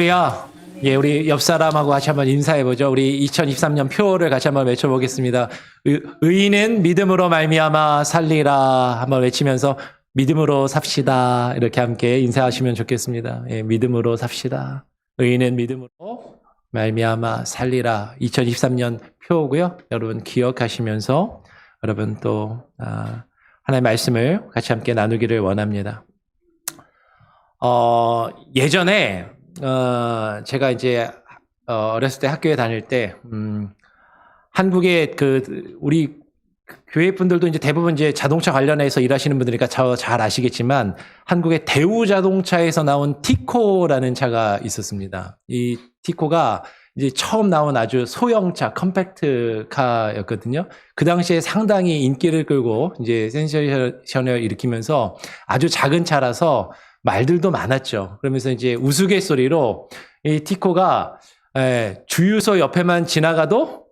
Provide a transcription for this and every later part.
우리 옆 사람하고 같이 한번 인사해보죠. 우리 2023년 표를 같이 한번 외쳐보겠습니다. 의인은 믿음으로 말미암아 살리라 한번 외치면서 믿음으로 삽시다. 이렇게 함께 인사하시면 좋겠습니다. 예, 믿음으로 삽시다. 의인은 믿음으로 말미암아 살리라. 2023년 표고요. 여러분 기억하시면서 여러분 또 하나님의 말씀을 같이 함께 나누기를 원합니다. 예전에 제가 이제 어렸을 때 학교에 다닐 때 한국의 우리 교회 분들도 이제 대부분 이제 자동차 관련해서 일하시는 분들이니까 잘 아시겠지만 한국의 대우 자동차에서 나온 티코라는 차가 있었습니다. 이 티코가 이제 처음 나온 아주 소형차 컴팩트 카였거든요. 그 당시에 상당히 인기를 끌고 이제 센세이션을 일으키면서 아주 작은 차라서 말들도 많았죠. 그러면서 이제 우스갯소리로 이 티코가 주유소 옆에만 지나가도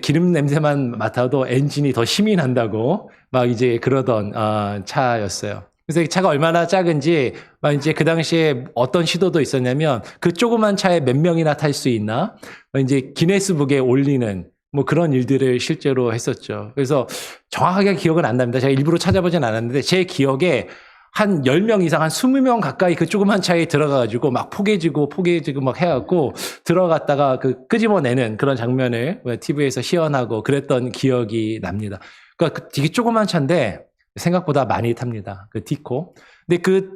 기름 냄새만 맡아도 엔진이 더 힘이 난다고 막 이제 그러던 차였어요. 그래서 이 차가 얼마나 작은지 막 이제 그 당시에 어떤 시도도 있었냐면 그 조그만 차에 몇 명이나 탈 수 있나 이제 기네스북에 올리는 뭐 그런 일들을 실제로 했었죠. 그래서 정확하게 기억은 안 납니다. 제가 일부러 찾아보진 않았는데 제 기억에 한 10명 이상, 한 20명 가까이 그 조그만 차에 들어가가지고 막 포개지고 막 해갖고 들어갔다가 끄집어내는 그런 장면을 TV에서 시연하고 그랬던 기억이 납니다. 그러니까 되게 조그만 차인데 생각보다 많이 탑니다. 그 티코. 근데 그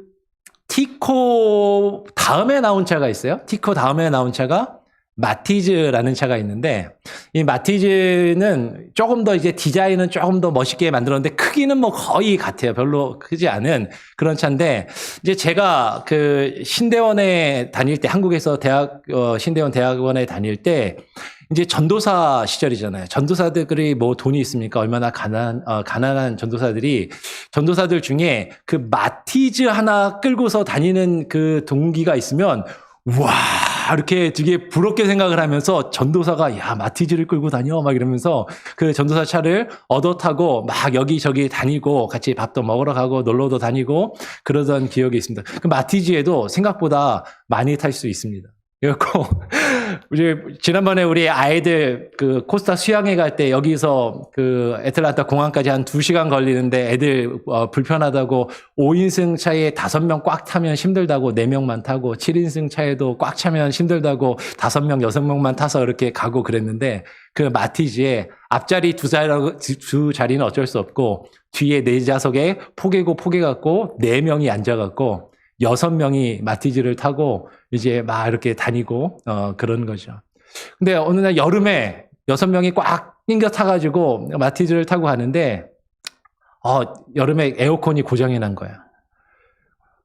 티코 다음에 나온 차가 있어요. 티코 다음에 나온 차가 마티즈라는 차가 있는데 이 마티즈는 조금 더 이제 디자인은 조금 더 멋있게 만들었는데 크기는 뭐 거의 같아요. 별로 크지 않은 그런 차인데 이제 제가 그 신대원에 다닐 때 한국에서 신대원 대학원에 다닐 때 이제 전도사 시절이잖아요. 전도사들이 뭐 돈이 있습니까? 얼마나 가난한 전도사들 중에 그 마티즈 하나 끌고서 다니는 그 동기가 있으면 와 이렇게 되게 부럽게 생각을 하면서 전도사가 야 마티즈를 끌고 다녀 막 이러면서 그 전도사 차를 얻어 타고 막 여기저기 다니고 같이 밥도 먹으러 가고 놀러도 다니고 그러던 기억이 있습니다. 그 마티즈에도 생각보다 많이 탈 수 있습니다. 그래갖고 이제 지난번에 우리 아이들 그 코스타 수양회 갈 때 여기서 그 애틀란타 공항까지 한 2시간 걸리는데 애들 불편하다고 5인승 차에 5명 꽉 타면 힘들다고 4명만 타고 7인승 차에도 꽉 차면 힘들다고 5명, 6명만 타서 이렇게 가고 그랬는데 그 마티즈에 앞자리 두 자리는 어쩔 수 없고 뒤에 4좌석에 포개갖고 4명이 앉아갖고 6명이 마티즈를 타고 이제 막 이렇게 다니고 그런 거죠. 근데 어느 날 여름에 6명이 꽉 낑겨 타가지고 마티즈를 타고 가는데 여름에 에어컨이 고장이 난 거야.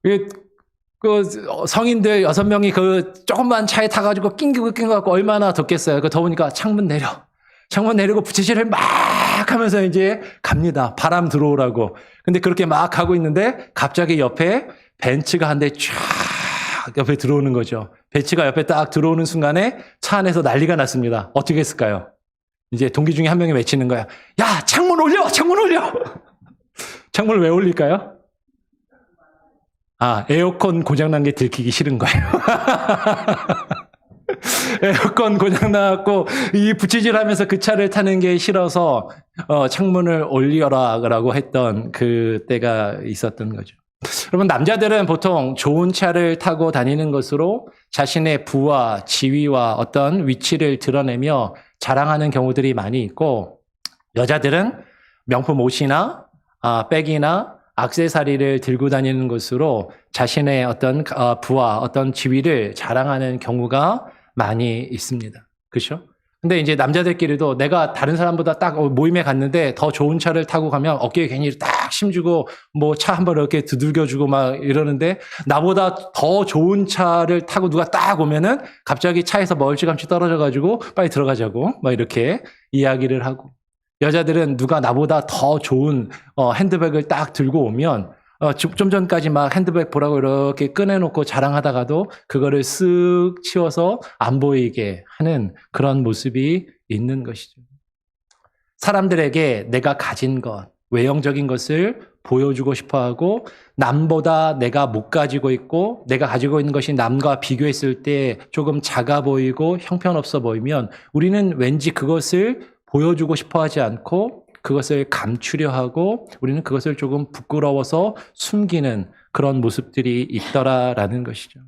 그 성인들 6명이 그 조그만 차에 타가지고 낑겨갖고 얼마나 덥겠어요. 그 더우니까 창문 내리고 부채질을 막 하면서 이제 갑니다. 바람 들어오라고. 근데 그렇게 막 가고 있는데 갑자기 옆에 벤츠가 한 대 쫙 옆에 들어오는 거죠. 벤츠가 옆에 딱 들어오는 순간에 차 안에서 난리가 났습니다. 어떻게 했을까요? 이제 동기 중에 한 명이 외치는 거야. 야, 창문 올려! 창문을 왜 올릴까요? 에어컨 고장난 게 들키기 싫은 거예요. 에어컨 고장나갖고 이 부치질 하면서 그 차를 타는 게 싫어서 창문을 올려라라고 했던 그 때가 있었던 거죠. 여러분 남자들은 보통 좋은 차를 타고 다니는 것으로 자신의 부와 지위와 어떤 위치를 드러내며 자랑하는 경우들이 많이 있고 여자들은 명품 옷이나 백이나 액세서리를 들고 다니는 것으로 자신의 어떤 부와 어떤 지위를 자랑하는 경우가 많이 있습니다. 그렇죠? 근데 이제 남자들끼리도 내가 다른 사람보다 딱 모임에 갔는데 더 좋은 차를 타고 가면 어깨에 괜히 딱 힘주고 뭐 차 한번 이렇게 두들겨주고 막 이러는데 나보다 더 좋은 차를 타고 누가 딱 오면은 갑자기 차에서 멀찌감치 떨어져가지고 빨리 들어가자고 막 이렇게 이야기를 하고 여자들은 누가 나보다 더 좋은 핸드백을 딱 들고 오면 좀 전까지 막 핸드백 보라고 이렇게 꺼내놓고 자랑하다가도 그거를 쓱 치워서 안 보이게 하는 그런 모습이 있는 것이죠. 사람들에게 내가 가진 것, 외형적인 것을 보여주고 싶어 하고 남보다 내가 못 가지고 있고 내가 가지고 있는 것이 남과 비교했을 때 조금 작아 보이고 형편없어 보이면 우리는 왠지 그것을 보여주고 싶어 하지 않고 그것을 감추려 하고 우리는 그것을 조금 부끄러워서 숨기는 그런 모습들이 있더라라는 것이죠.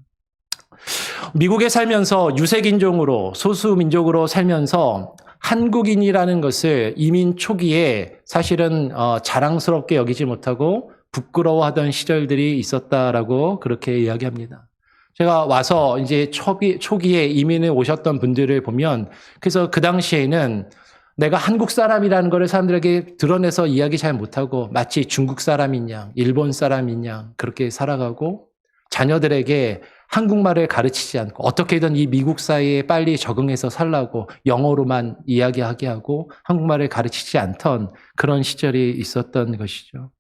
미국에 살면서 유색인종으로 소수민족으로 살면서 한국인이라는 것을 이민 초기에 사실은 자랑스럽게 여기지 못하고 부끄러워하던 시절들이 있었다라고 그렇게 이야기합니다. 제가 와서 이제 초기에 이민을 오셨던 분들을 보면 그래서 그 당시에는 내가 한국 사람이라는 것을 사람들에게 드러내서 이야기 잘 못하고 마치 중국 사람인 양, 일본 사람인 양 그렇게 살아가고 자녀들에게 한국말을 가르치지 않고 어떻게든 이 미국 사회에 빨리 적응해서 살라고 영어로만 이야기하게 하고 한국말을 가르치지 않던 그런 시절이 있었던 것이죠.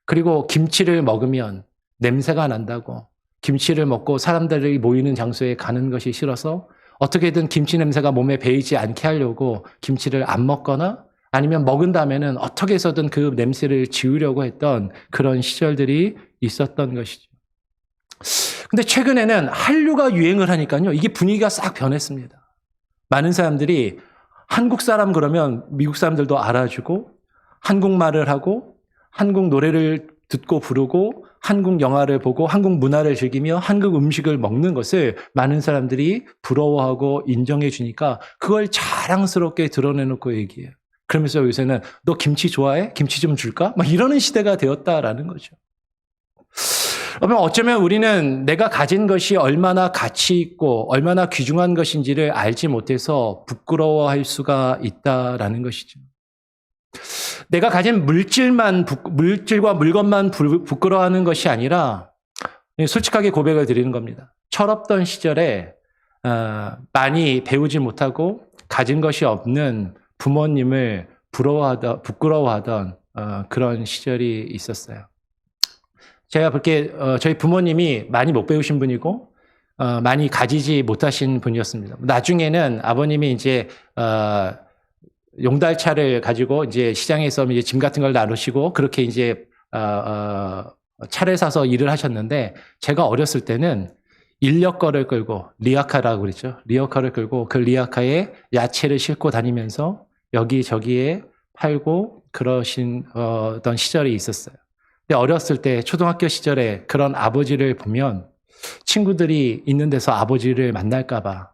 그리고 김치를 먹으면 냄새가 난다고 김치를 먹고 사람들이 모이는 장소에 가는 것이 싫어서 어떻게든 김치 냄새가 몸에 배이지 않게 하려고 김치를 안 먹거나 아니면 먹은 다음에는 어떻게 해서든 그 냄새를 지우려고 했던 그런 시절들이 있었던 것이죠. 근데 최근에는 한류가 유행을 하니까요. 이게 분위기가 싹 변했습니다. 많은 사람들이 한국 사람 그러면 미국 사람들도 알아주고 한국말을 하고 한국 노래를 듣고 부르고 한국 영화를 보고 한국 문화를 즐기며 한국 음식을 먹는 것을 많은 사람들이 부러워하고 인정해 주니까 그걸 자랑스럽게 드러내놓고 얘기해요. 그러면서 요새는 너 김치 좋아해? 김치 좀 줄까? 막 이러는 시대가 되었다라는 거죠. 그러면 어쩌면 우리는 내가 가진 것이 얼마나 가치 있고 얼마나 귀중한 것인지를 알지 못해서 부끄러워할 수가 있다라는 것이죠. 내가 가진 물질과 물건만 부끄러워하는 것이 아니라 솔직하게 고백을 드리는 겁니다. 철없던 시절에 많이 배우지 못하고 가진 것이 없는 부모님을 부끄러워하던 그런 시절이 있었어요. 제가 볼게 저희 부모님이 많이 못 배우신 분이고 많이 가지지 못하신 분이었습니다. 나중에는 아버님이 이제 용달차를 가지고 이제 시장에서 이제 짐 같은 걸 나누시고 그렇게 이제 차를 사서 일을 하셨는데 제가 어렸을 때는 인력거를 끌고 리아카라고 그랬죠. 리어카를 끌고 그 리아카에 야채를 싣고 다니면서 여기저기에 팔고 그러신 어떤 시절이 있었어요. 근데 어렸을 때 초등학교 시절에 그런 아버지를 보면 친구들이 있는 데서 아버지를 만날까 봐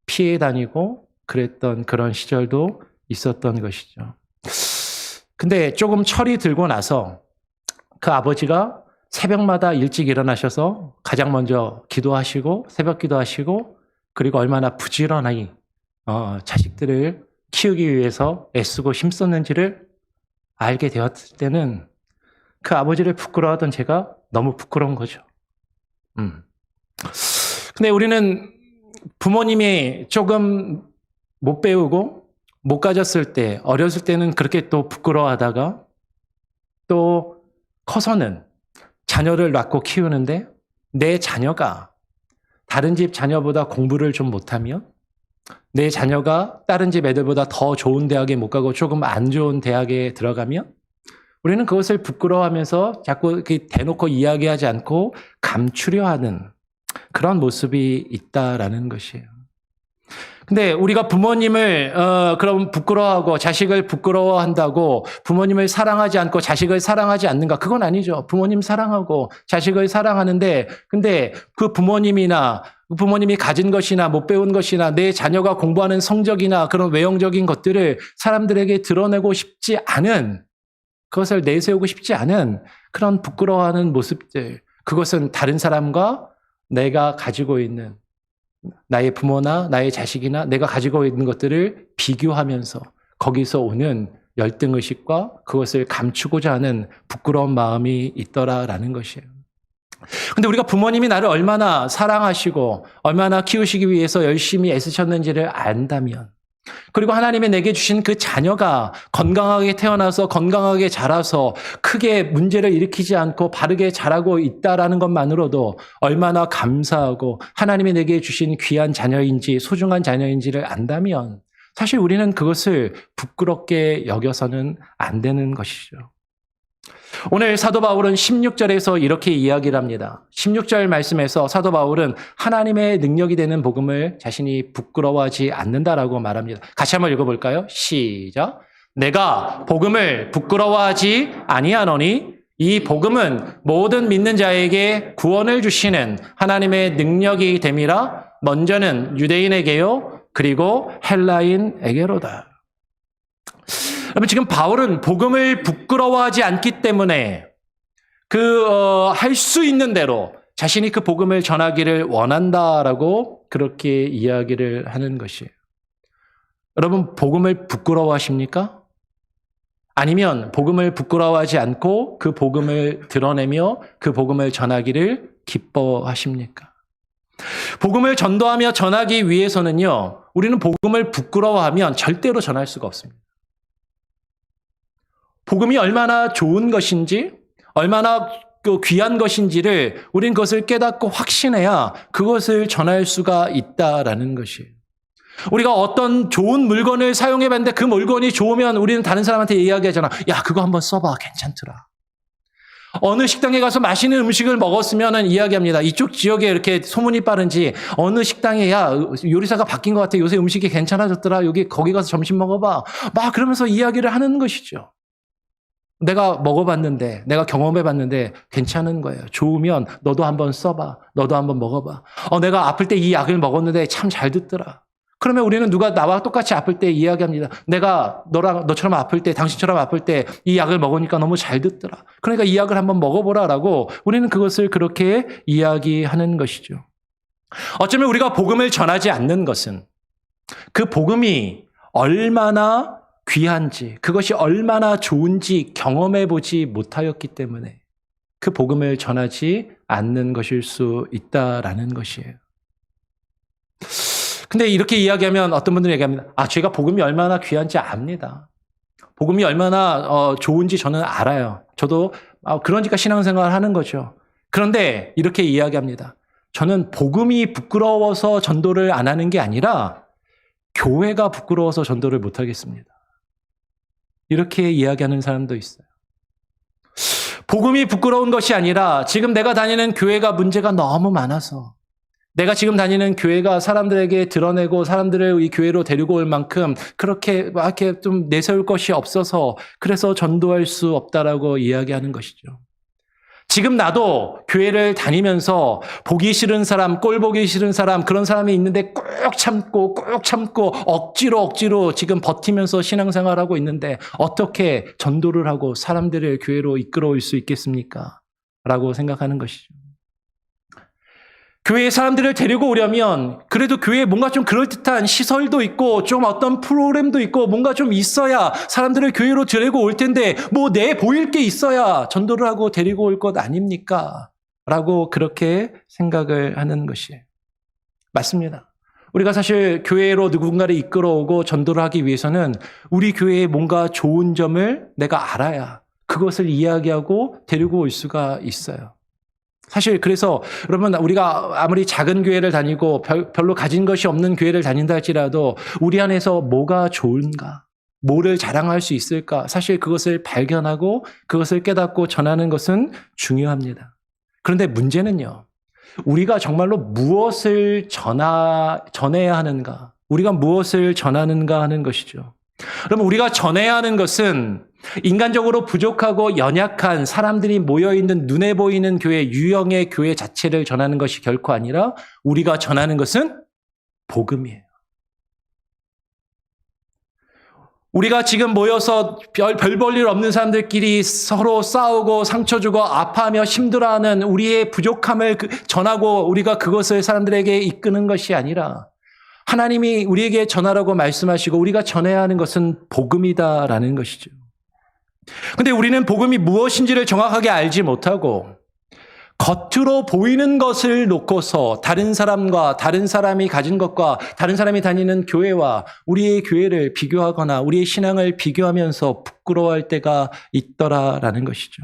피해 다니고 그랬던 그런 시절도 있었던 것이죠. 근데 조금 철이 들고 나서 그 아버지가 새벽마다 일찍 일어나셔서 가장 먼저 기도하시고 새벽 기도하시고 그리고 얼마나 부지런히 자식들을 키우기 위해서 애쓰고 힘썼는지를 알게 되었을 때는 그 아버지를 부끄러워하던 제가 너무 부끄러운 거죠. 근데 우리는 부모님이 조금 못 배우고 못 가졌을 때, 어렸을 때는 그렇게 또 부끄러워하다가 또 커서는 자녀를 낳고 키우는데 내 자녀가 다른 집 자녀보다 공부를 좀 못하면 내 자녀가 다른 집 애들보다 더 좋은 대학에 못 가고 조금 안 좋은 대학에 들어가면 우리는 그것을 부끄러워하면서 자꾸 대놓고 이야기하지 않고 감추려 하는 그런 모습이 있다라는 것이에요. 근데 우리가 부모님을 그럼 부끄러워하고 자식을 부끄러워한다고 부모님을 사랑하지 않고 자식을 사랑하지 않는가? 그건 아니죠. 부모님 사랑하고 자식을 사랑하는데 근데 그 부모님이나 부모님이 가진 것이나 못 배운 것이나 내 자녀가 공부하는 성적이나 그런 외형적인 것들을 사람들에게 드러내고 싶지 않은 그것을 내세우고 싶지 않은 그런 부끄러워하는 모습들 그것은 다른 사람과 내가 가지고 있는 나의 부모나 나의 자식이나 내가 가지고 있는 것들을 비교하면서 거기서 오는 열등의식과 그것을 감추고자 하는 부끄러운 마음이 있더라라는 것이에요. 근데 우리가 부모님이 나를 얼마나 사랑하시고 얼마나 키우시기 위해서 열심히 애쓰셨는지를 안다면 그리고 하나님이 내게 주신 그 자녀가 건강하게 태어나서 건강하게 자라서 크게 문제를 일으키지 않고 바르게 자라고 있다라는 것만으로도 얼마나 감사하고 하나님이 내게 주신 귀한 자녀인지 소중한 자녀인지를 안다면 사실 우리는 그것을 부끄럽게 여겨서는 안 되는 것이죠. 오늘 사도 바울은 16절에서 이렇게 이야기를 합니다. 16절 말씀에서 사도 바울은 하나님의 능력이 되는 복음을 자신이 부끄러워하지 않는다라고 말합니다. 같이 한번 읽어볼까요? 시작. 내가 복음을 부끄러워하지 아니하노니 이 복음은 모든 믿는 자에게 구원을 주시는 하나님의 능력이 됨이라. 먼저는 유대인에게요, 그리고 헬라인에게로다. 여러분, 지금 바울은 복음을 부끄러워하지 않기 때문에 할 수 있는 대로 자신이 그 복음을 전하기를 원한다라고 그렇게 이야기를 하는 것이에요. 여러분, 복음을 부끄러워하십니까? 아니면 복음을 부끄러워하지 않고 그 복음을 드러내며 그 복음을 전하기를 기뻐하십니까? 복음을 전도하며 전하기 위해서는요, 우리는 복음을 부끄러워하면 절대로 전할 수가 없습니다. 복음이 얼마나 좋은 것인지, 얼마나 귀한 것인지를 우리는 그것을 깨닫고 확신해야 그것을 전할 수가 있다라는 것이에요. 우리가 어떤 좋은 물건을 사용해봤는데 그 물건이 좋으면 우리는 다른 사람한테 이야기하잖아. 야, 그거 한번 써봐. 괜찮더라. 어느 식당에 가서 맛있는 음식을 먹었으면 이야기합니다. 이쪽 지역에 이렇게 소문이 빠른지 어느 식당에 야, 요리사가 바뀐 것 같아. 요새 음식이 괜찮아졌더라. 거기 가서 점심 먹어봐. 막 그러면서 이야기를 하는 것이죠. 내가 먹어봤는데, 내가 경험해봤는데 괜찮은 거예요. 좋으면 너도 한번 써봐. 너도 한번 먹어봐. 내가 아플 때 이 약을 먹었는데 참 잘 듣더라. 그러면 우리는 누가 나와 똑같이 아플 때 이야기합니다. 내가 너처럼 아플 때, 당신처럼 아플 때 이 약을 먹으니까 너무 잘 듣더라. 그러니까 이 약을 한번 먹어보라라고 우리는 그것을 그렇게 이야기하는 것이죠. 어쩌면 우리가 복음을 전하지 않는 것은 그 복음이 얼마나 귀한지, 그것이 얼마나 좋은지 경험해보지 못하였기 때문에 그 복음을 전하지 않는 것일 수 있다라는 것이에요. 근데 이렇게 이야기하면 어떤 분들이 얘기합니다. 제가 복음이 얼마나 귀한지 압니다. 복음이 얼마나 좋은지 저는 알아요. 저도 그러니까 신앙생활을 하는 거죠. 그런데 이렇게 이야기합니다. 저는 복음이 부끄러워서 전도를 안 하는 게 아니라 교회가 부끄러워서 전도를 못 하겠습니다. 이렇게 이야기하는 사람도 있어요. 복음이 부끄러운 것이 아니라 지금 내가 다니는 교회가 문제가 너무 많아서, 내가 지금 다니는 교회가 사람들에게 드러내고 사람들을 이 교회로 데리고 올 만큼 그렇게 좀 내세울 것이 없어서 그래서 전도할 수 없다라고 이야기하는 것이죠. 지금 나도 교회를 다니면서 보기 싫은 사람, 꼴 보기 싫은 사람, 그런 사람이 있는데 꾹 참고 억지로 지금 버티면서 신앙생활하고 있는데 어떻게 전도를 하고 사람들을 교회로 이끌어올 수 있겠습니까? 라고 생각하는 것이죠. 교회에 사람들을 데리고 오려면 그래도 교회에 뭔가 좀 그럴듯한 시설도 있고 좀 어떤 프로그램도 있고 뭔가 좀 있어야 사람들을 교회로 데리고 올 텐데 뭐 내 보일 게 있어야 전도를 하고 데리고 올 것 아닙니까? 라고 그렇게 생각을 하는 것이에요. 맞습니다. 우리가 사실 교회로 누군가를 이끌어오고 전도를 하기 위해서는 우리 교회에 뭔가 좋은 점을 내가 알아야 그것을 이야기하고 데리고 올 수가 있어요. 사실 그래서 여러분, 우리가 아무리 작은 교회를 다니고 별로 가진 것이 없는 교회를 다닌다 할지라도 우리 안에서 뭐가 좋은가, 뭐를 자랑할 수 있을까, 사실 그것을 발견하고 그것을 깨닫고 전하는 것은 중요합니다. 그런데 문제는요, 우리가 정말로 무엇을 전해야 하는가, 우리가 무엇을 전하는가 하는 것이죠. 그럼 우리가 전해야 하는 것은 인간적으로 부족하고 연약한 사람들이 모여있는 눈에 보이는 교회, 유형의 교회 자체를 전하는 것이 결코 아니라 우리가 전하는 것은 복음이에요. 우리가 지금 모여서 별 볼 일 없는 사람들끼리 서로 싸우고 상처 주고 아파하며 힘들어하는 우리의 부족함을 전하고 우리가 그것을 사람들에게 이끄는 것이 아니라 하나님이 우리에게 전하라고 말씀하시고 우리가 전해야 하는 것은 복음이다라는 것이죠. 근데 우리는 복음이 무엇인지를 정확하게 알지 못하고 겉으로 보이는 것을 놓고서 다른 사람과 다른 사람이 가진 것과 다른 사람이 다니는 교회와 우리의 교회를 비교하거나 우리의 신앙을 비교하면서 부끄러워할 때가 있더라라는 것이죠.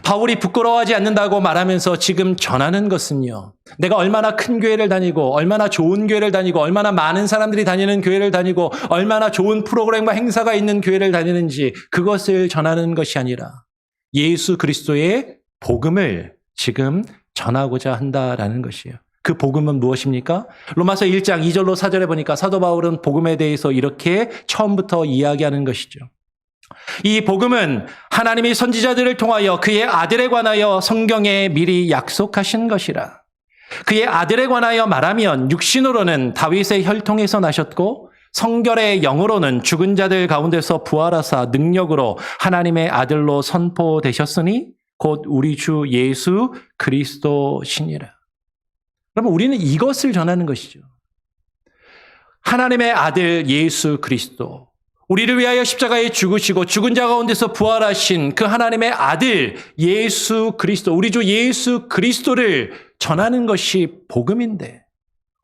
바울이 부끄러워하지 않는다고 말하면서 지금 전하는 것은요, 내가 얼마나 큰 교회를 다니고, 얼마나 좋은 교회를 다니고, 얼마나 많은 사람들이 다니는 교회를 다니고, 얼마나 좋은 프로그램과 행사가 있는 교회를 다니는지 그것을 전하는 것이 아니라 예수 그리스도의 복음을 지금 전하고자 한다라는 것이에요. 그 복음은 무엇입니까? 로마서 1장 2절로 4절에 보니까 사도 바울은 복음에 대해서 이렇게 처음부터 이야기하는 것이죠. 이 복음은 하나님이 선지자들을 통하여 그의 아들에 관하여 성경에 미리 약속하신 것이라. 그의 아들에 관하여 말하면 육신으로는 다윗의 혈통에서 나셨고 성결의 영으로는 죽은 자들 가운데서 부활하사 능력으로 하나님의 아들로 선포되셨으니 곧 우리 주 예수 그리스도시니라. 그러면 우리는 이것을 전하는 것이죠. 하나님의 아들 예수 그리스도, 우리를 위하여 십자가에 죽으시고 죽은 자 가운데서 부활하신 그 하나님의 아들 예수 그리스도, 우리 주 예수 그리스도를 전하는 것이 복음인데,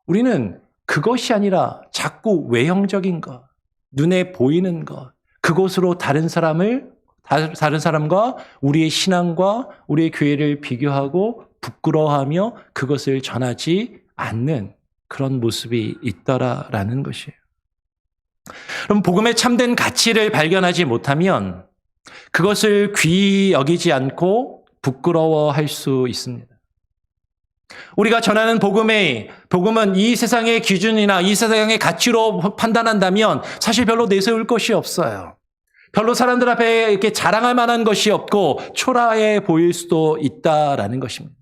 우리는 그것이 아니라 자꾸 외형적인 것, 눈에 보이는 것, 그것으로 다른 사람과 우리의 신앙과 우리의 교회를 비교하고 부끄러워하며 그것을 전하지 않는 그런 모습이 있더라라는 것이에요. 그럼 복음의 참된 가치를 발견하지 못하면 그것을 귀히 여기지 않고 부끄러워할 수 있습니다. 우리가 전하는 복음은 이 세상의 기준이나 이 세상의 가치로 판단한다면 사실 별로 내세울 것이 없어요. 별로 사람들 앞에 이렇게 자랑할 만한 것이 없고 초라해 보일 수도 있다라는 것입니다.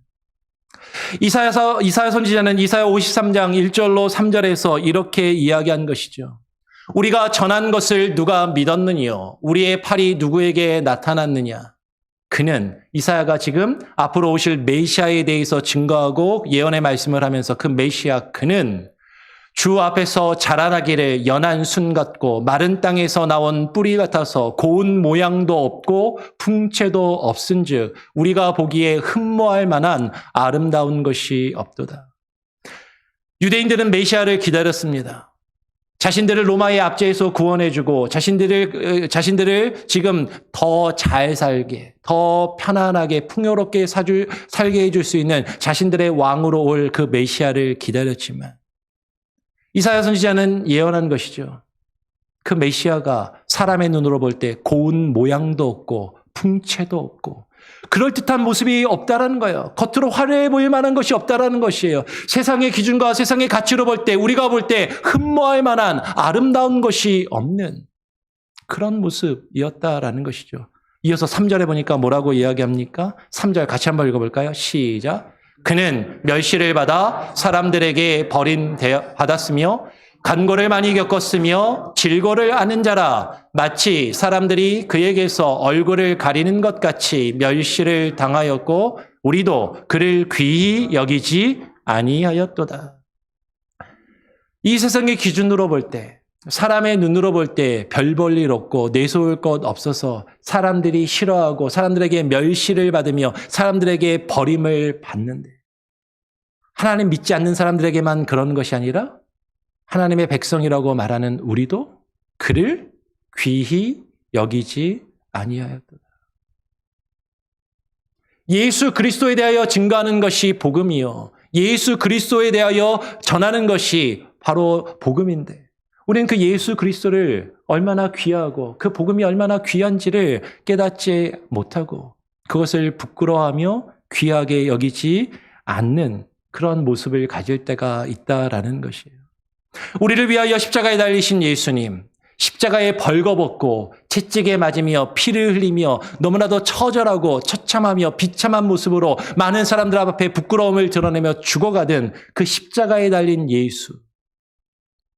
이사야 선지자는 이사야 53장 1절로 3절에서 이렇게 이야기한 것이죠. 우리가 전한 것을 누가 믿었느니요? 우리의 팔이 누구에게 나타났느냐? 그는, 이사야가 지금 앞으로 오실 메시아에 대해서 증거하고 예언의 말씀을 하면서 그 메시아 그는 주 앞에서 자라나기를 연한 순 같고 마른 땅에서 나온 뿌리 같아서 고운 모양도 없고 풍채도 없은즉 우리가 보기에 흠모할 만한 아름다운 것이 없도다. 유대인들은 메시아를 기다렸습니다. 자신들을 로마의 압제에서 구원해주고 자신들을 지금 더 잘 살게, 더 편안하게 풍요롭게 살게 해줄 수 있는 자신들의 왕으로 올 그 메시아를 기다렸지만 이사야 선지자는 예언한 것이죠. 그 메시아가 사람의 눈으로 볼 때 고운 모양도 없고 풍채도 없고 그럴듯한 모습이 없다라는 거예요. 겉으로 화려해 보일 만한 것이 없다라는 것이에요. 세상의 기준과 세상의 가치로 볼 때, 우리가 볼 때 흠모할 만한 아름다운 것이 없는 그런 모습이었다라는 것이죠. 이어서 3절에 보니까 뭐라고 이야기합니까? 3절 같이 한번 읽어볼까요? 시작. 그는 멸시를 받아 사람들에게 버림받았으며 간고를 많이 겪었으며 질고를 아는 자라. 마치 사람들이 그에게서 얼굴을 가리는 것 같이 멸시를 당하였고 우리도 그를 귀히 여기지 아니하였도다. 이 세상의 기준으로 볼 때, 사람의 눈으로 볼 때 별 볼 일 없고 내세울 것 없어서 사람들이 싫어하고 사람들에게 멸시를 받으며 사람들에게 버림을 받는데, 하나님 믿지 않는 사람들에게만 그런 것이 아니라 하나님의 백성이라고 말하는 우리도 그를 귀히 여기지 아니하였도다. 예수 그리스도에 대하여 증거하는 것이 복음이요, 예수 그리스도에 대하여 전하는 것이 바로 복음인데, 우리는 그 예수 그리스도를 얼마나 귀하고 그 복음이 얼마나 귀한지를 깨닫지 못하고 그것을 부끄러워하며 귀하게 여기지 않는 그런 모습을 가질 때가 있다라는 것이에요. 우리를 위하여 십자가에 달리신 예수님, 십자가에 벌거벗고 채찍에 맞으며 피를 흘리며 너무나도 처절하고 처참하며 비참한 모습으로 많은 사람들 앞에 부끄러움을 드러내며 죽어가던 그 십자가에 달린 예수,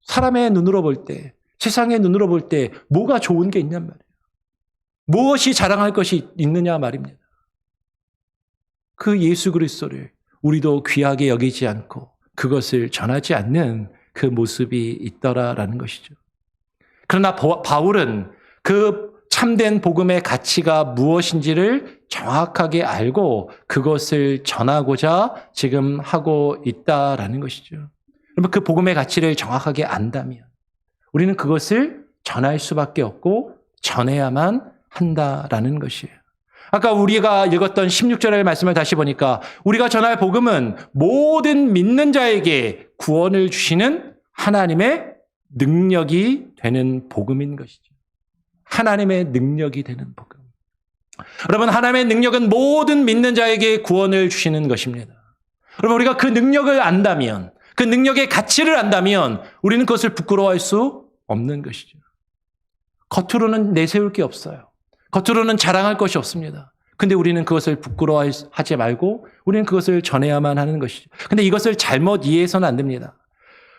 사람의 눈으로 볼 때, 세상의 눈으로 볼 때 뭐가 좋은 게 있냔 말이에요. 무엇이 자랑할 것이 있느냐 말입니다. 그 예수 그리스도를 우리도 귀하게 여기지 않고 그것을 전하지 않는 그 모습이 있더라라는 것이죠. 그러나 바울은 그 참된 복음의 가치가 무엇인지를 정확하게 알고 그것을 전하고자 지금 하고 있다라는 것이죠. 여러분, 그 복음의 가치를 정확하게 안다면 우리는 그것을 전할 수밖에 없고 전해야만 한다라는 것이에요. 아까 우리가 읽었던 16절의 말씀을 다시 보니까 우리가 전할 복음은 모든 믿는 자에게 구원을 주시는 하나님의 능력이 되는 복음인 것이죠. 하나님의 능력이 되는 복음. 여러분, 하나님의 능력은 모든 믿는 자에게 구원을 주시는 것입니다. 여러분, 우리가 그 능력을 안다면, 그 능력의 가치를 안다면 우리는 그것을 부끄러워할 수 없는 것이죠. 겉으로는 내세울 게 없어요. 겉으로는 자랑할 것이 없습니다. 근데 우리는 그것을 부끄러워하지 말고 우리는 그것을 전해야만 하는 것이죠. 근데 이것을 잘못 이해해서는 안 됩니다.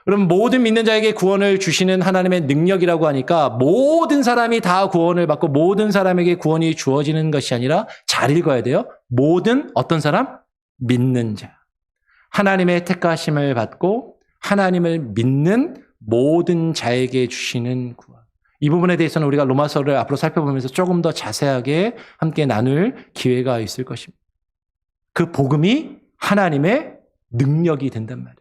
그럼 모든 믿는 자에게 구원을 주시는 하나님의 능력이라고 하니까 모든 사람이 다 구원을 받고 모든 사람에게 구원이 주어지는 것이 아니라 잘 읽어야 돼요. 모든 어떤 사람? 믿는 자. 하나님의 택하심을 받고 하나님을 믿는 모든 자에게 주시는 구원. 이 부분에 대해서는 우리가 로마서를 앞으로 살펴보면서 조금 더 자세하게 함께 나눌 기회가 있을 것입니다. 그 복음이 하나님의 능력이 된단 말이에요.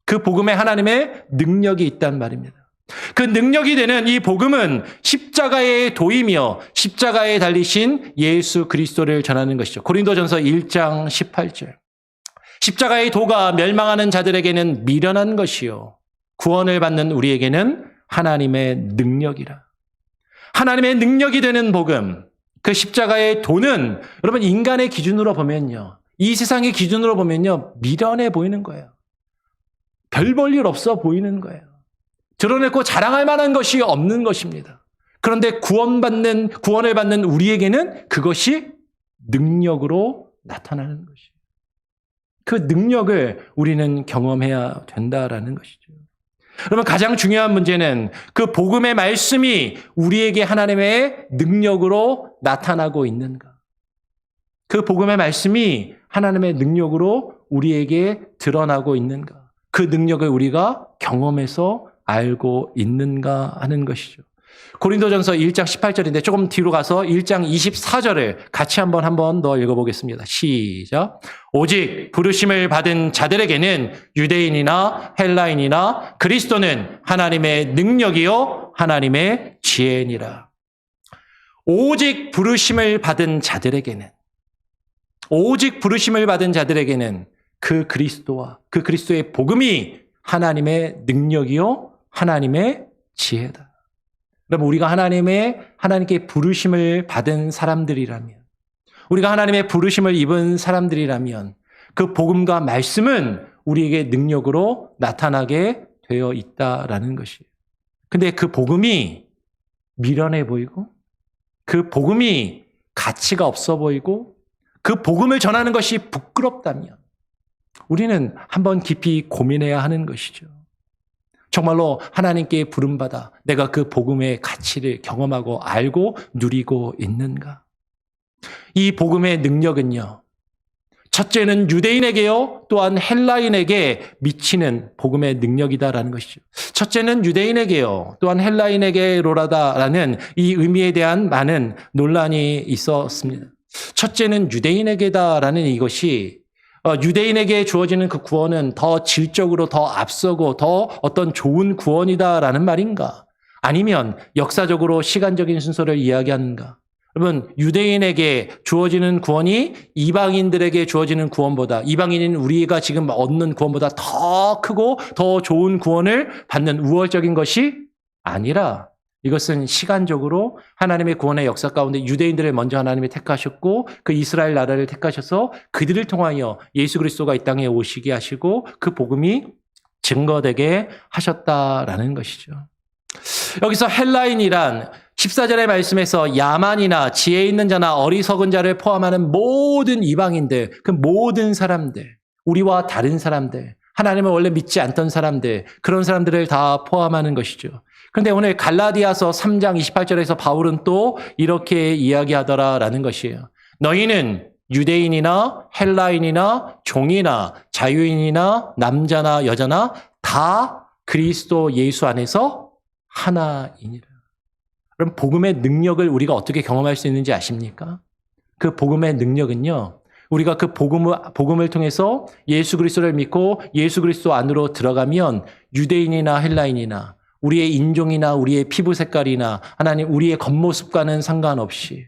그 복음에 하나님의 능력이 있단 말입니다. 그 능력이 되는 이 복음은 십자가의 도이며 십자가에 달리신 예수 그리스도를 전하는 것이죠. 고린도전서 1장 18절. 십자가의 도가 멸망하는 자들에게는 미련한 것이요 구원을 받는 우리에게는 하나님의 능력이라. 하나님의 능력이 되는 복음, 그 십자가의 도는 여러분 인간의 기준으로 보면요, 이 세상의 기준으로 보면요 미련해 보이는 거예요. 별 볼 일 없어 보이는 거예요. 드러내고 자랑할 만한 것이 없는 것입니다. 그런데 구원을 받는 우리에게는 그것이 능력으로 나타나는 것이에요. 그 능력을 우리는 경험해야 된다라는 것이죠. 그러면 가장 중요한 문제는 그 복음의 말씀이 우리에게 하나님의 능력으로 나타나고 있는가? 그 복음의 말씀이 하나님의 능력으로 우리에게 드러나고 있는가? 그 능력을 우리가 경험해서 알고 있는가 하는 것이죠. 고린도전서 1장 18절인데 조금 뒤로 가서 1장 24절을 같이 한번 더 읽어보겠습니다. 시작. 오직 부르심을 받은 자들에게는 유대인이나 헬라인이나 그리스도는 하나님의 능력이요 하나님의 지혜니라. 오직 부르심을 받은 자들에게는 그 그리스도와 그 그리스도의 복음이 하나님의 능력이요 하나님의 지혜다. 그럼 우리가 하나님께 부르심을 받은 사람들이라면, 우리가 하나님의 부르심을 입은 사람들이라면 그 복음과 말씀은 우리에게 능력으로 나타나게 되어 있다라는 것이에요. 근데 그 복음이 미련해 보이고 그 복음이 가치가 없어 보이고 그 복음을 전하는 것이 부끄럽다면 우리는 한번 깊이 고민해야 하는 것이죠. 정말로 하나님께 부름받아 내가 그 복음의 가치를 경험하고 알고 누리고 있는가? 이 복음의 능력은요, 첫째는 유대인에게요, 또한 헬라인에게 미치는 복음의 능력이다라는 것이죠. 첫째는 유대인에게요, 또한 헬라인에게로라다라는 이 의미에 대한 많은 논란이 있었습니다. 첫째는 유대인에게다라는 이것이 유대인에게 주어지는 그 구원은 더 질적으로 더 앞서고 더 어떤 좋은 구원이다라는 말인가? 아니면 역사적으로 시간적인 순서를 이야기하는가? 여러분, 유대인에게 주어지는 구원이 이방인들에게 주어지는 구원보다, 이방인인 우리가 지금 얻는 구원보다 더 크고 더 좋은 구원을 받는 우월적인 것이 아니라 이것은 시간적으로 하나님의 구원의 역사 가운데 유대인들을 먼저 하나님이 택하셨고 그 이스라엘 나라를 택하셔서 그들을 통하여 예수 그리스도가 이 땅에 오시게 하시고 그 복음이 증거되게 하셨다라는 것이죠. 여기서 헬라인이란 14절의 말씀에서 야만이나 지혜 있는 자나 어리석은 자를 포함하는 모든 이방인들, 그 모든 사람들, 우리와 다른 사람들, 하나님을 원래 믿지 않던 사람들, 그런 사람들을 다 포함하는 것이죠. 그런데 오늘 갈라디아서 3장 28절에서 바울은 또 이렇게 이야기하더라라는 것이에요. 너희는 유대인이나 헬라인이나 종이나 자유인이나 남자나 여자나 다 그리스도 예수 안에서 하나이니라. 그럼 복음의 능력을 우리가 어떻게 경험할 수 있는지 아십니까? 그 복음의 능력은요, 우리가 그 복음을 통해서 예수 그리스도를 믿고 예수 그리스도 안으로 들어가면 유대인이나 헬라인이나 우리의 인종이나 우리의 피부 색깔이나 하나님 우리의 겉모습과는 상관없이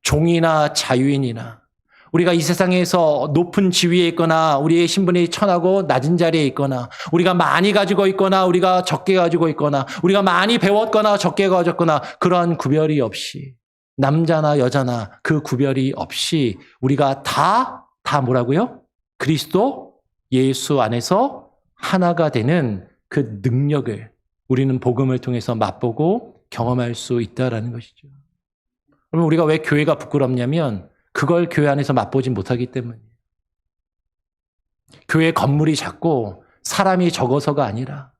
종이나 자유인이나 우리가 이 세상에서 높은 지위에 있거나 우리의 신분이 천하고 낮은 자리에 있거나 우리가 많이 가지고 있거나 우리가 적게 가지고 있거나 우리가 많이 배웠거나 적게 가졌거나 그러한 구별이 없이 남자나 여자나 그 구별이 없이 우리가 다 뭐라고요? 그리스도 예수 안에서 하나가 되는 그 능력을 우리는 복음을 통해서 맛보고 경험할 수 있다라는 것이죠. 그러면 우리가 왜 교회가 부끄럽냐면 그걸 교회 안에서 맛보지 못하기 때문이에요. 교회 건물이 작고 사람이 적어서가 아니라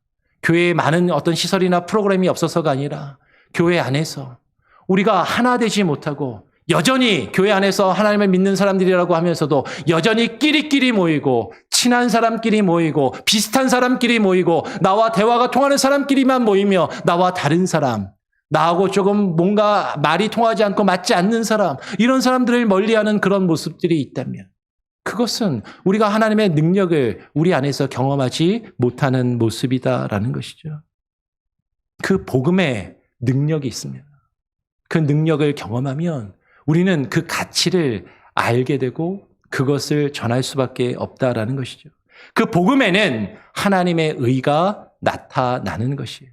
교회에 많은 어떤 시설이나 프로그램이 없어서가 아니라 교회 안에서 우리가 하나 되지 못하고 여전히 교회 안에서 하나님을 믿는 사람들이라고 하면서도 여전히 끼리끼리 모이고 친한 사람끼리 모이고 비슷한 사람끼리 모이고 나와 대화가 통하는 사람끼리만 모이며 나와 다른 사람, 나하고 조금 뭔가 말이 통하지 않고 맞지 않는 사람, 이런 사람들을 멀리하는 그런 모습들이 있다면 그것은 우리가 하나님의 능력을 우리 안에서 경험하지 못하는 모습이다라는 것이죠. 그 복음의 능력이 있습니다. 그 능력을 경험하면 우리는 그 가치를 알게 되고 그것을 전할 수밖에 없다라는 것이죠. 그 복음에는 하나님의 의가 나타나는 것이에요.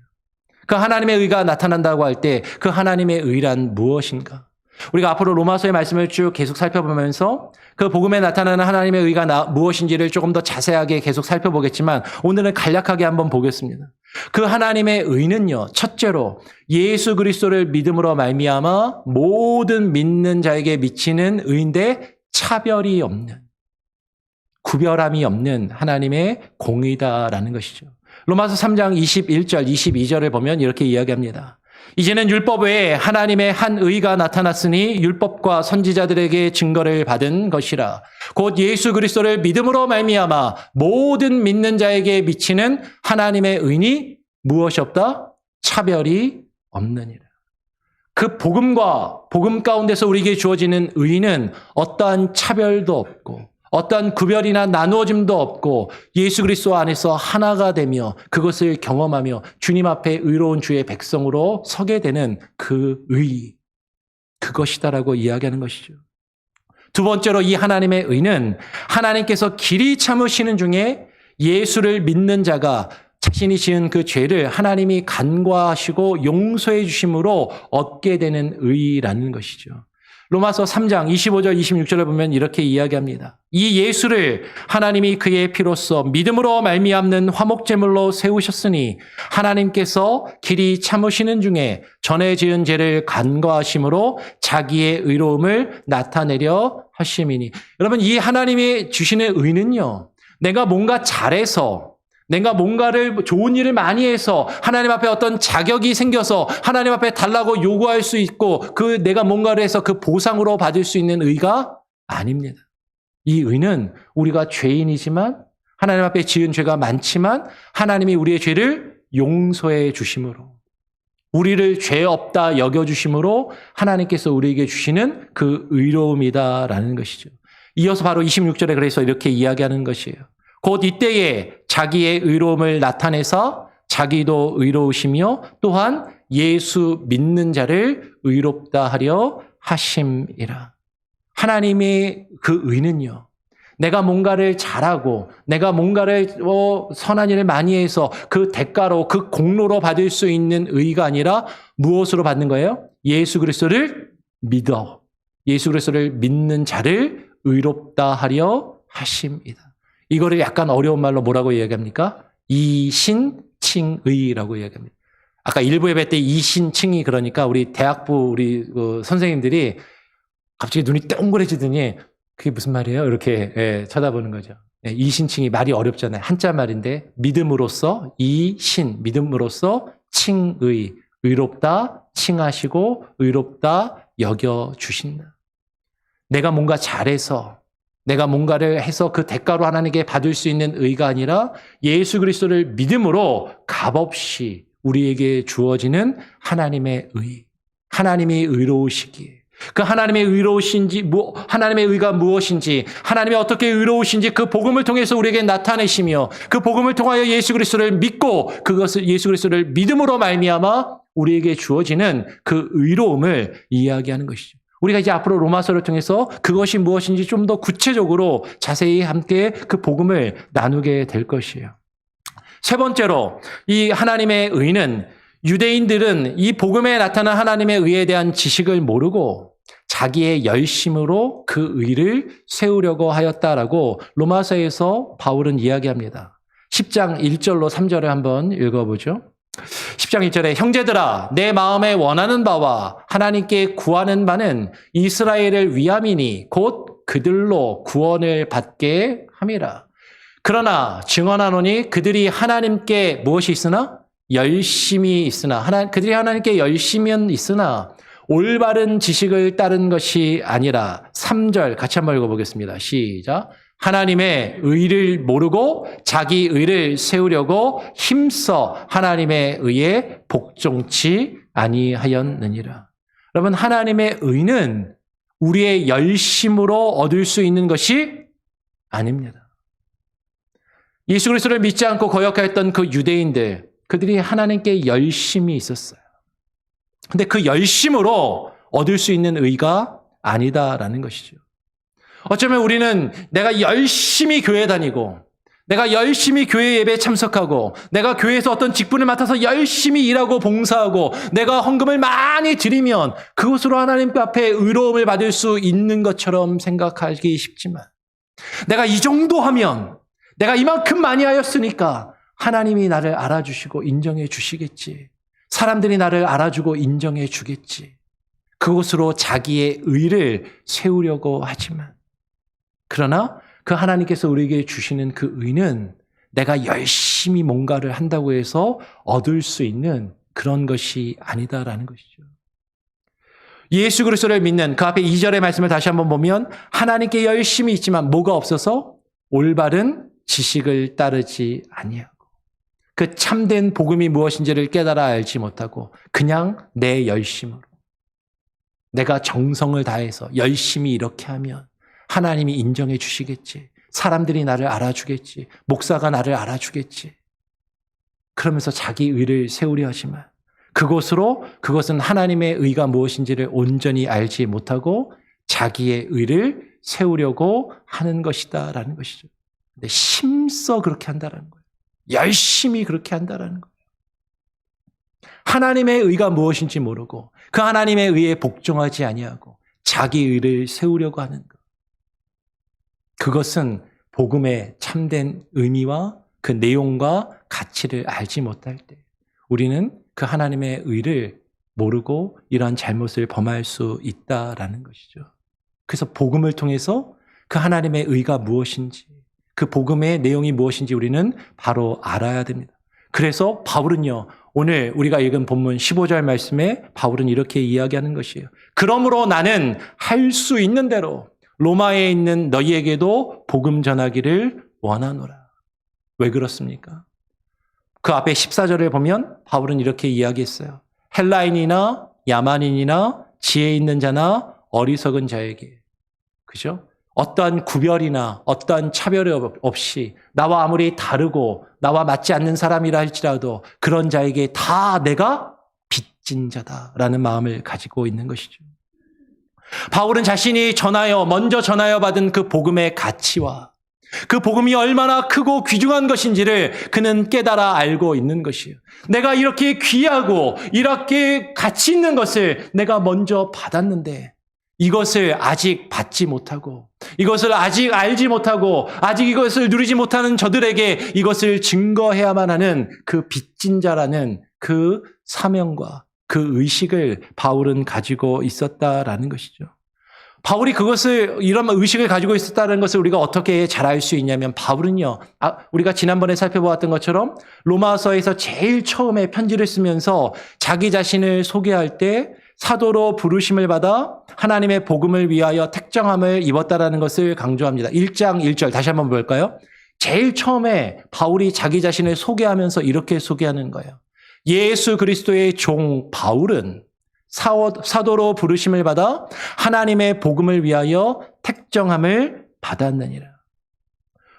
그 하나님의 의가 나타난다고 할 때 그 하나님의 의란 무엇인가? 우리가 앞으로 로마서의 말씀을 쭉 계속 살펴보면서 그 복음에 나타나는 하나님의 의가 무엇인지를 조금 더 자세하게 계속 살펴보겠지만 오늘은 간략하게 한번 보겠습니다. 그 하나님의 의는요, 첫째로 예수 그리스도를 믿음으로 말미암아 모든 믿는 자에게 미치는 의인데 차별이 없는, 구별함이 없는 하나님의 공의다라는 것이죠. 로마서 3장 21절, 22절을 보면 이렇게 이야기합니다. 이제는 율법 외에 하나님의 한 의가 나타났으니 율법과 선지자들에게 증거를 받은 것이라. 곧 예수 그리스도를 믿음으로 말미암아 모든 믿는 자에게 미치는 하나님의 의니 무엇이 없다? 차별이 없느니라. 그 복음과 복음 가운데서 우리에게 주어지는 의는 어떠한 차별도 없고 어떠한 구별이나 나누어짐도 없고 예수 그리스도 안에서 하나가 되며 그것을 경험하며 주님 앞에 의로운 주의 백성으로 서게 되는 그 의, 그것이다라고 이야기하는 것이죠. 두 번째로 이 하나님의 의는 하나님께서 길이 참으시는 중에 예수를 믿는 자가 자신이 지은 그 죄를 하나님이 간과하시고 용서해 주심으로 얻게 되는 의라는 것이죠. 로마서 3장 25절 26절을 보면 이렇게 이야기합니다. 이 예수를 하나님이 그의 피로써 믿음으로 말미암는 화목제물로 세우셨으니 하나님께서 길이 참으시는 중에 전에 지은 죄를 간과하심으로 자기의 의로움을 나타내려 하심이니. 여러분, 이 하나님이 주시는 의는요, 내가 뭔가 잘해서 내가 뭔가를 좋은 일을 많이 해서 하나님 앞에 어떤 자격이 생겨서 하나님 앞에 달라고 요구할 수 있고 그 내가 뭔가를 해서 그 보상으로 받을 수 있는 의가 아닙니다. 이 의는 우리가 죄인이지만 하나님 앞에 지은 죄가 많지만 하나님이 우리의 죄를 용서해 주심으로 우리를 죄 없다 여겨주심으로 하나님께서 우리에게 주시는 그 의로움이다라는 것이죠. 이어서 바로 26절에 그래서 이렇게 이야기하는 것이에요. 곧 이때에 자기의 의로움을 나타내서 자기도 의로우시며 또한 예수 믿는 자를 의롭다 하려 하심이라. 하나님의 그 의는요, 내가 뭔가를 잘하고 내가 뭔가를 선한 일을 많이 해서 그 대가로 그 공로로 받을 수 있는 의가 아니라 무엇으로 받는 거예요? 예수 그리스도를 믿어. 예수 그리스도를 믿는 자를 의롭다 하려 하심이다. 이거를 약간 어려운 말로 뭐라고 이야기합니까? 이신칭의라고 이야기합니다. 아까 일부 예배 때 이신칭의 그러니까 우리 대학부 우리 선생님들이 갑자기 눈이 동그래지더니 그게 무슨 말이에요? 이렇게 쳐다보는 거죠. 이신칭의 말이 어렵잖아요. 한자 말인데 믿음으로써 이신, 믿음으로써 칭의, 의롭다 칭하시고 의롭다 여겨주신다. 내가 뭔가 잘해서 내가 뭔가를 해서 그 대가로 하나님께 받을 수 있는 의가 아니라 예수 그리스도를 믿음으로 값없이 우리에게 주어지는 하나님의 의, 하나님이 의로우시기에 그 하나님의 의로우신지, 하나님의 의가 무엇인지, 하나님이 어떻게 의로우신지 그 복음을 통해서 우리에게 나타내시며 그 복음을 통하여 예수 그리스도를 믿고 그것을 예수 그리스도를 믿음으로 말미암아 우리에게 주어지는 그 의로움을 이야기하는 것이죠. 우리가 이제 앞으로 로마서를 통해서 그것이 무엇인지 좀 더 구체적으로 자세히 함께 그 복음을 나누게 될 것이에요. 세 번째로 이 하나님의 의는 유대인들은 이 복음에 나타난 하나님의 의에 대한 지식을 모르고 자기의 열심으로 그 의를 세우려고 하였다라고 로마서에서 바울은 이야기합니다. 10장 1절로 3절을 한번 읽어보죠. 10장 1절에 형제들아 내 마음에 원하는 바와 하나님께 구하는 바는 이스라엘을 위함이니 곧 그들로 구원을 받게 함이라. 그러나 증언하노니 그들이 하나님께 무엇이 있으나? 열심히 있으나 그들이 하나님께 열심은 있으나 올바른 지식을 따른 것이 아니라 3절 같이 한번 읽어보겠습니다. 시작. 하나님의 의를 모르고 자기 의를 세우려고 힘써 하나님의 의에 복종치 아니하였느니라. 여러분 하나님의 의는 우리의 열심으로 얻을 수 있는 것이 아닙니다. 예수 그리스도를 믿지 않고 거역하였던 그 유대인들, 그들이 하나님께 열심이 있었어요. 근데 그 열심으로 얻을 수 있는 의가 아니다라는 것이죠. 어쩌면 우리는 내가 열심히 교회 다니고, 내가 열심히 교회 예배에 참석하고, 내가 교회에서 어떤 직분을 맡아서 열심히 일하고 봉사하고, 내가 헌금을 많이 드리면 그것으로 하나님 앞에 의로움을 받을 수 있는 것처럼 생각하기 쉽지만, 내가 이 정도 하면, 내가 이만큼 많이 하였으니까 하나님이 나를 알아주시고 인정해 주시겠지. 사람들이 나를 알아주고 인정해 주겠지. 그것으로 자기의 의를 세우려고 하지만, 그러나 그 하나님께서 우리에게 주시는 그 의는 내가 열심히 뭔가를 한다고 해서 얻을 수 있는 그런 것이 아니다라는 것이죠. 예수 그리스도를 믿는 그 앞에 2절의 말씀을 다시 한번 보면 하나님께 열심히 있지만 뭐가 없어서? 올바른 지식을 따르지 아니하고 그 참된 복음이 무엇인지를 깨달아 알지 못하고 그냥 내 열심으로 내가 정성을 다해서 열심히 이렇게 하면 하나님이 인정해 주시겠지. 사람들이 나를 알아주겠지. 목사가 나를 알아주겠지. 그러면서 자기 의를 세우려 하지만 그것은 하나님의 의가 무엇인지를 온전히 알지 못하고 자기의 의를 세우려고 하는 것이다라는 것이죠. 근데 힘써 그렇게 한다라는 거예요. 열심히 그렇게 한다라는 거예요. 하나님의 의가 무엇인지 모르고 그 하나님의 의에 복종하지 아니하고 자기 의를 세우려고 하는 것. 그것은 복음의 참된 의미와 그 내용과 가치를 알지 못할 때 우리는 그 하나님의 의를 모르고 이러한 잘못을 범할 수 있다라는 것이죠. 그래서 복음을 통해서 그 하나님의 의가 무엇인지 그 복음의 내용이 무엇인지 우리는 바로 알아야 됩니다. 그래서 바울은요, 오늘 우리가 읽은 본문 15절 말씀에 바울은 이렇게 이야기하는 것이에요. 그러므로 나는 할 수 있는 대로 로마에 있는 너희에게도 복음 전하기를 원하노라. 왜 그렇습니까? 그 앞에 14절을 보면 바울은 이렇게 이야기했어요. 헬라인이나 야만인이나 지혜 있는 자나 어리석은 자에게. 그죠? 어떠한 구별이나 어떠한 차별이 없이 나와 아무리 다르고 나와 맞지 않는 사람이라 할지라도 그런 자에게 다 내가 빚진 자다라는 마음을 가지고 있는 것이죠. 바울은 자신이 먼저 전하여 받은 그 복음의 가치와 그 복음이 얼마나 크고 귀중한 것인지를 그는 깨달아 알고 있는 것이에요. 내가 이렇게 귀하고 이렇게 가치 있는 것을 내가 먼저 받았는데 이것을 아직 받지 못하고 이것을 아직 알지 못하고 아직 이것을 누리지 못하는 저들에게 이것을 증거해야만 하는 그 빚진 자라는 그 사명과 그 의식을 바울은 가지고 있었다라는 것이죠. 바울이 이런 의식을 가지고 있었다는 것을 우리가 어떻게 잘 알 수 있냐면 바울은요, 우리가 지난번에 살펴보았던 것처럼 로마서에서 제일 처음에 편지를 쓰면서 자기 자신을 소개할 때 사도로 부르심을 받아 하나님의 복음을 위하여 택정함을 입었다라는 것을 강조합니다. 1장 1절 다시 한번 볼까요? 제일 처음에 바울이 자기 자신을 소개하면서 이렇게 소개하는 거예요. 예수 그리스도의 종 바울은 사도로 부르심을 받아 하나님의 복음을 위하여 택정함을 받았느니라.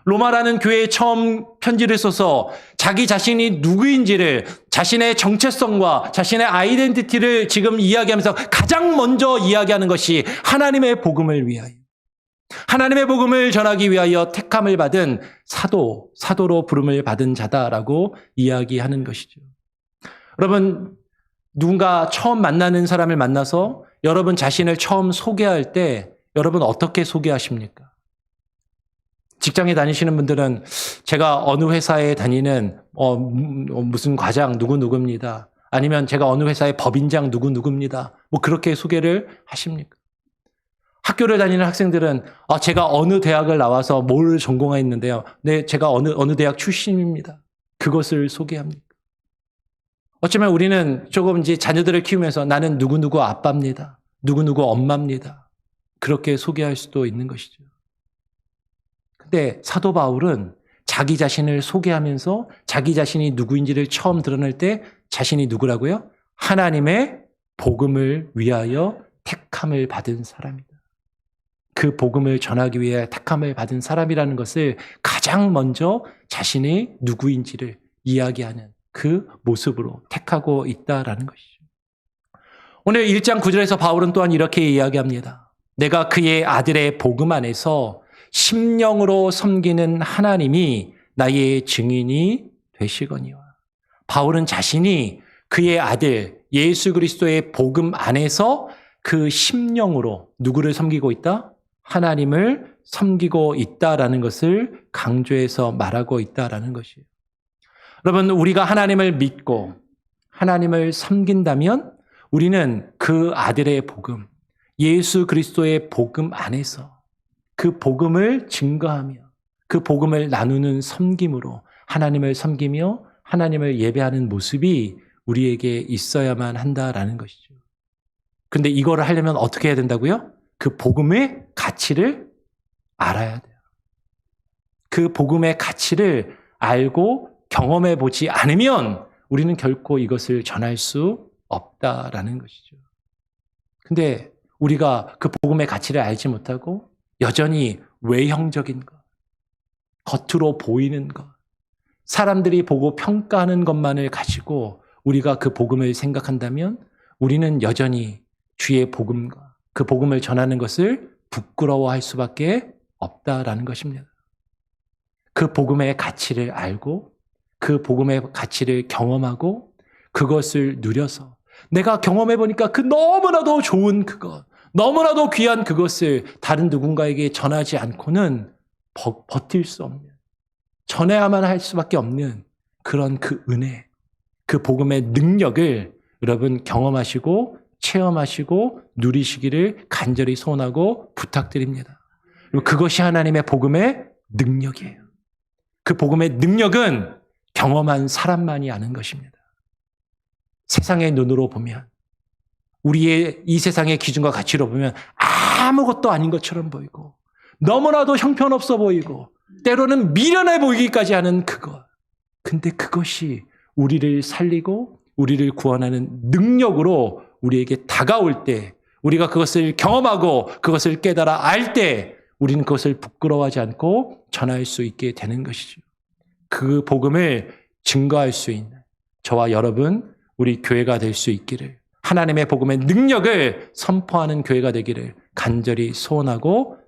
로마라는 교회에 처음 편지를 써서 자기 자신이 누구인지를, 자신의 정체성과 자신의 아이덴티티를 지금 이야기하면서 가장 먼저 이야기하는 것이 하나님의 복음을 위하여, 하나님의 복음을 전하기 위하여 택함을 받은 사도로 부름을 받은 자다라고 이야기하는 것이죠. 여러분, 누군가 처음 만나는 사람을 만나서 여러분 자신을 처음 소개할 때 여러분 어떻게 소개하십니까? 직장에 다니시는 분들은 제가 어느 회사에 다니는 무슨 과장 누구입니다. 아니면 제가 어느 회사의 법인장 누구입니다. 뭐 그렇게 소개를 하십니까? 학교를 다니는 학생들은 제가 어느 대학을 나와서 뭘 전공했는데요. 네, 제가 어느 대학 출신입니다. 그것을 소개합니까? 어쩌면 우리는 조금 이제 자녀들을 키우면서 나는 누구 아빠입니다. 누구 엄마입니다. 그렇게 소개할 수도 있는 것이죠. 근데 사도 바울은 자기 자신을 소개하면서 자기 자신이 누구인지를 처음 드러낼 때 자신이 누구라고요? 하나님의 복음을 위하여 택함을 받은 사람이다. 그 복음을 전하기 위해 택함을 받은 사람이라는 것을 가장 먼저 자신이 누구인지를 이야기하는 그 모습으로 택하고 있다라는 것이죠. 오늘 1장 9절에서 바울은 또한 이렇게 이야기합니다. 내가 그의 아들의 복음 안에서 심령으로 섬기는 하나님이 나의 증인이 되시거니와. 바울은 자신이 그의 아들 예수 그리스도의 복음 안에서 그 심령으로 누구를 섬기고 있다? 하나님을 섬기고 있다라는 것을 강조해서 말하고 있다라는 것이에요. 여러분, 우리가 하나님을 믿고 하나님을 섬긴다면 우리는 그 아들의 복음, 예수 그리스도의 복음 안에서 그 복음을 증거하며 그 복음을 나누는 섬김으로 하나님을 섬기며 하나님을 예배하는 모습이 우리에게 있어야만 한다라는 것이죠. 근데 이거를 하려면 어떻게 해야 된다고요? 그 복음의 가치를 알아야 돼요. 그 복음의 가치를 알고 경험해 보지 않으면 우리는 결코 이것을 전할 수 없다라는 것이죠. 근데 우리가 그 복음의 가치를 알지 못하고 여전히 외형적인 것, 겉으로 보이는 것, 사람들이 보고 평가하는 것만을 가지고 우리가 그 복음을 생각한다면 우리는 여전히 주의 복음과 그 복음을 전하는 것을 부끄러워할 수밖에 없다라는 것입니다. 그 복음의 가치를 알고 그 복음의 가치를 경험하고 그것을 누려서 내가 경험해 보니까 그 너무나도 좋은 그것, 너무나도 귀한 그것을 다른 누군가에게 전하지 않고는 버틸 수 없는, 전해야만 할 수밖에 없는 그런 그 은혜, 그 복음의 능력을 여러분 경험하시고 체험하시고 누리시기를 간절히 소원하고 부탁드립니다. 그리고 그것이 하나님의 복음의 능력이에요. 그 복음의 능력은 경험한 사람만이 아는 것입니다. 세상의 눈으로 보면, 우리의 이 세상의 기준과 가치로 보면 아무것도 아닌 것처럼 보이고 너무나도 형편없어 보이고 때로는 미련해 보이기까지 하는 그것. 근데 그것이 우리를 살리고 우리를 구원하는 능력으로 우리에게 다가올 때, 우리가 그것을 경험하고 그것을 깨달아 알 때 우리는 그것을 부끄러워하지 않고 전할 수 있게 되는 것이죠. 그 복음을 증거할 수 있는 저와 여러분, 우리 교회가 될 수 있기를, 하나님의 복음의 능력을 선포하는 교회가 되기를 간절히 소원하고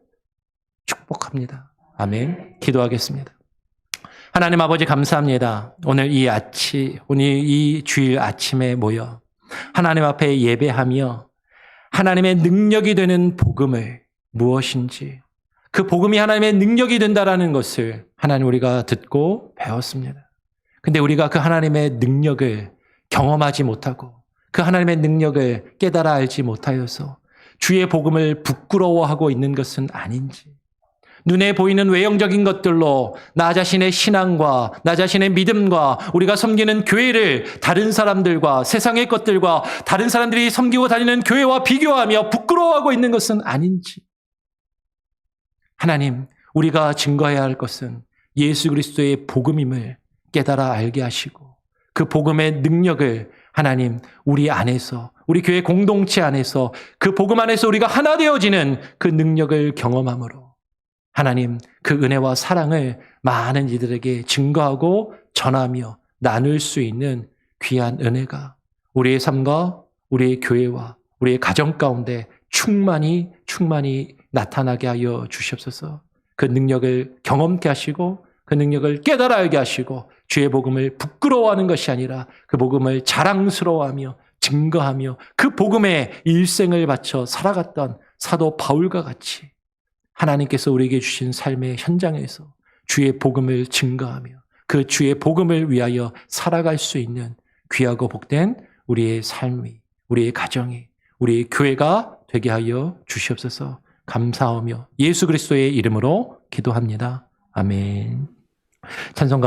축복합니다. 아멘. 기도하겠습니다. 하나님 아버지 감사합니다. 오늘 이 주일 아침에 모여 하나님 앞에 예배하며 하나님의 능력이 되는 복음을, 무엇인지 그 복음이 하나님의 능력이 된다라는 것을 하나님 우리가 듣고 배웠습니다. 근데 우리가 그 하나님의 능력을 경험하지 못하고 그 하나님의 능력을 깨달아 알지 못하여서 주의 복음을 부끄러워하고 있는 것은 아닌지, 눈에 보이는 외형적인 것들로 나 자신의 신앙과 나 자신의 믿음과 우리가 섬기는 교회를 다른 사람들과 세상의 것들과 다른 사람들이 섬기고 다니는 교회와 비교하며 부끄러워하고 있는 것은 아닌지, 하나님, 우리가 증거해야 할 것은 예수 그리스도의 복음임을 깨달아 알게 하시고 그 복음의 능력을 하나님 우리 안에서, 우리 교회 공동체 안에서 그 복음 안에서 우리가 하나 되어지는 그 능력을 경험함으로 하나님 그 은혜와 사랑을 많은 이들에게 증거하고 전하며 나눌 수 있는 귀한 은혜가 우리의 삶과 우리의 교회와 우리의 가정 가운데 충만히 나타나게 하여 주시옵소서. 그 능력을 경험케 하시고 그 능력을 깨달아 알게 하시고 주의 복음을 부끄러워하는 것이 아니라 그 복음을 자랑스러워하며 증거하며 그 복음에 일생을 바쳐 살아갔던 사도 바울과 같이 하나님께서 우리에게 주신 삶의 현장에서 주의 복음을 증거하며 그 주의 복음을 위하여 살아갈 수 있는 귀하고 복된 우리의 삶이, 우리의 가정이, 우리의 교회가 되게 하여 주시옵소서. 감사하며 예수 그리스도의 이름으로 기도합니다. 아멘. 찬송가